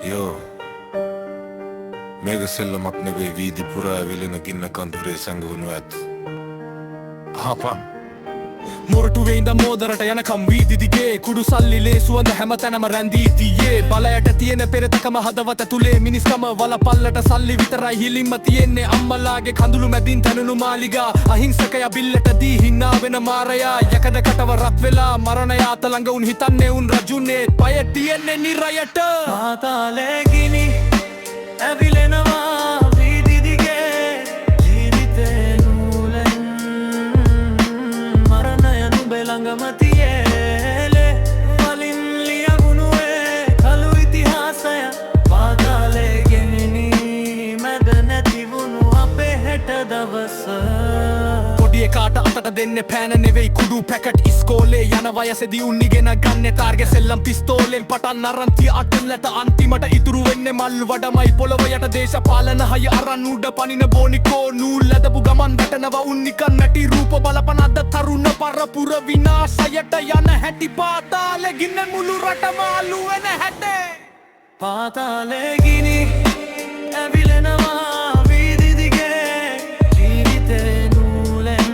Joo. Mega sellamak neve viidi puraa vilina ginna kanture sanguunu ඇත්. Hapa. මොරටුවේ ඉඳන් මෝදරට යනකම් වීදි දිගේ කුඩු සල්ලිලේ සුවඳ හැමතැනම රැඳී තියේ බලයට තියෙන පෙරතකම හදවත තුලේ මිනිස්කම වලපල්ලට සල්ලි විතරයි හිලින්ම තියෙන්නේ අම්මලාගේ කඳුළු මැදින් තනනු මාලිගා අහිංසකය බිල්ලට දී හිනා වෙන මාරයා යකඩකටව රත් වෙලා මරණය අත ළඟ උන් හිතන්නේ උන් රජුනේ පය තියෙන්නේ නිරයට පාතාලේ ගිනි ඇවිලෙනවා වීදි දිගේ ජීවිතේ නූලෙන් මරණය නුඹේ ළඟම තියේලේ වලින් ලියගුණුවේ කළු ඉතිහාසය පාතාලේ ගෙනිනි මැද නැති වුණු අපේ හෙට දවස පොඩි එකාට අතට දෙන්නේ පෑන නෙවෙයි කුඩු පැකට් ඉස්කෝලේ යන වයසේදී උන් ඉගෙන ගන්නේ තාර්ගෙ සෙල්ලම් පිස්තෝලෙන් පටන් අරන් තිය අටලට අන්තිමට ඉතුරු වෙන්නේ මල් වඩමයි පොළව යට දේශපාලන හය අරන් උඩ පනින බොනිකෝ නූල් ලැබපු ගමන් වැටෙනවා උන් නිකන් නැටි රූප බලපන අද තරුණ පරපුර විනාශයට යන හැටි පාතාලේ ගින්න මුළු රටම අලු වෙන හැටි පාතාලේ ගිනි ඇවිලෙනවා වීදි දිගේ ජීවිතේ නූලෙන්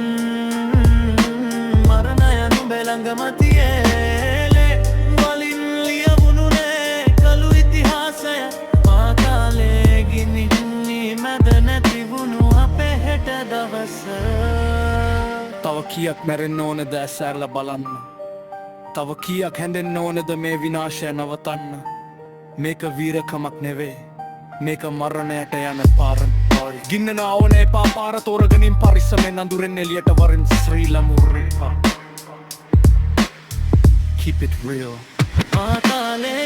මරණය නුඹේ ළඟම තියේලේ වලින් ලියවුණුනේ කළු ඉතිහාසය පාතාලේ ගිනි මැද නැති වුණු අපේ හෙට දවස තව කීයක් මැරෙන්න ඕනද ඇසැරලා බලන්න තව කීයක් හැඳෙන්න ඕනද මේ විනාශය නවතන්න මේක වීරකමක් නෙවේ මේක මරණයට යන පාරන් ගින්න නාවන එපා පාර තෝරගනින් පරිස්සමෙන් අඳුරෙන් එළියට වරින් ශ්‍රී ලමුරේපා Keep it real පාතාලේ